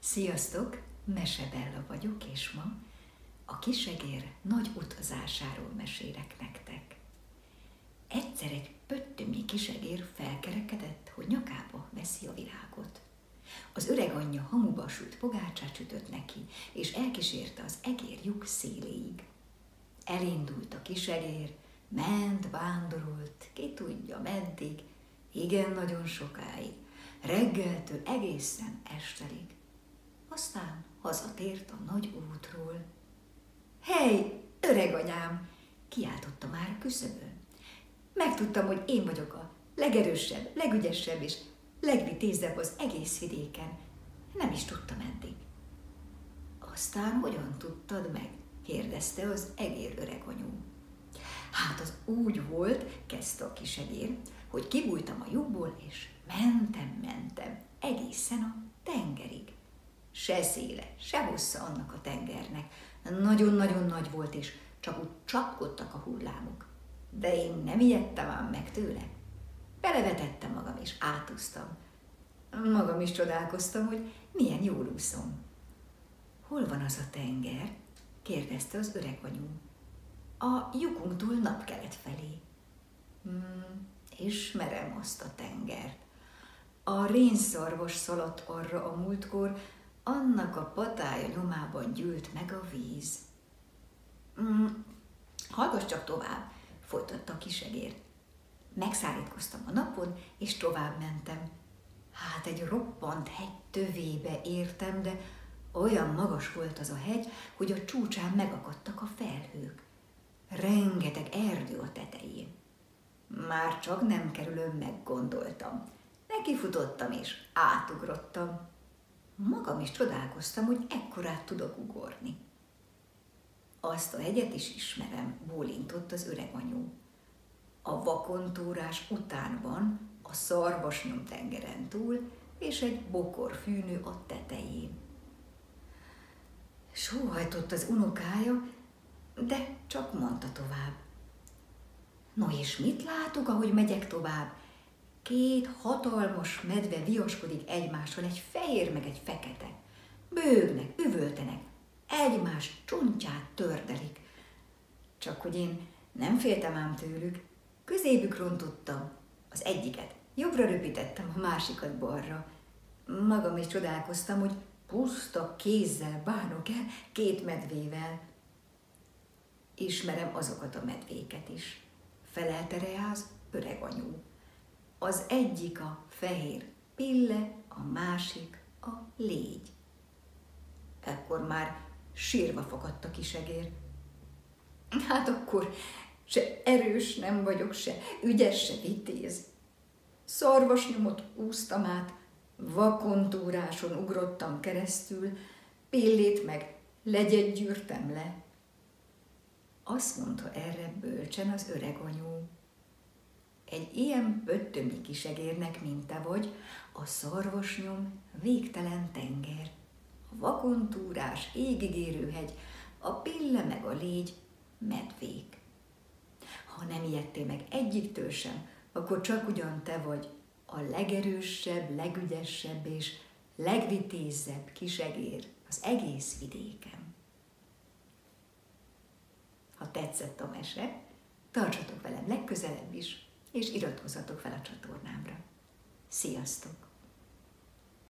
Sziasztok! Mesebella vagyok, és ma a kisegér nagy utazásáról mesélek nektek. Egyszer egy pöttömi kisegér felkerekedett, hogy nyakába veszi a világot. Az öreg anyja hamuba sült pogácsát sütött neki, és elkísérte az egér lyuk széléig. Elindult a kisegér, ment, vándorolt, ki tudja meddig, igen nagyon sokáig, reggeltől egészen estelig. Aztán hazatért a nagy útról. Hey, öreganyám! Kiáltotta már a küszöbön. Megtudtam, hogy én vagyok a legerősebb, legügyesebb és legvitézebb az egész vidéken. Nem is tudtam eddig. Aztán hogyan tudtad meg? Kérdezte az egér öreganyú. Hát az úgy volt, kezdte a kisegér, hogy kibújtam a lyukból, és mentem, egészen a tengerig. Se széle, se hossza annak a tengernek. Nagyon-nagyon nagy volt, és csak úgy csapkodtak a hullámok. De én nem ijedtem ám meg tőle. Belevetettem magam, és átúztam. Magam is csodálkoztam, hogy milyen jól úszom. Hol van az a tenger? Kérdezte az öreganyú. A lyukunktól napkelet felé. Ismerem azt a tengert. A rénszarvas szaladt arra a múltkor, annak a patája nyomában gyűlt meg a víz. Hallgass csak tovább, folytatta a kisegér. Megszárítkoztam a napon, és tovább mentem. Hát egy roppant hegy tövébe értem, de olyan magas volt az a hegy, hogy a csúcsán megakadtak a felhők. Rengeteg erdő a tetején. Már csak nem kerülöm meg, gondoltam. Nekifutottam, és átugrottam. Magam is csodálkoztam, hogy ekkorát tudok ugorni. Azt a hegyet is ismerem, bólintott az öreganyú. A vakontúrás után van a Szarvasnyom tengeren túl, és egy bokorfűnő a tetején. Sóhajtott az unokája, de csak mondta tovább. No és mit látok, ahogy megyek tovább? Két hatalmas medve viaskodik egymással, egy fehér meg egy fekete. Bőgnek, üvöltenek, egymás csontját tördelik. Csak hogy én nem féltem ám tőlük, közébük rontottam, az egyiket jobbra röpítettem, a másikat balra. Magam is csodálkoztam, hogy puszta kézzel bánok el két medvével. Ismerem azokat a medvéket is, felelte rá az öreganyú. Az egyik a fehér pille, a másik a légy. Ekkor már sírva fakadt a kisegér. Hát akkor se erős nem vagyok, se ügyes, se vitéz. Szarvasnyomot úsztam át, vakontúráson ugrottam keresztül, pillét meg legyet gyűrtem le. Azt mondta erre bölcsen az öreganyú. Egy ilyen pöttömi kisegérnek, mint te vagy, a Szarvasnyom végtelen tenger, a vakontúrás égig érő hegy, a pille meg a légy medvék. Ha nem ijedtél meg egyiktől sem, akkor csak ugyan te vagy a legerősebb, legügyesebb és legvitézebb kisegér az egész vidéken. Ha tetszett a mese, tartsatok velem legközelebb is, és iratkozzatok fel a csatornámra. Sziasztok!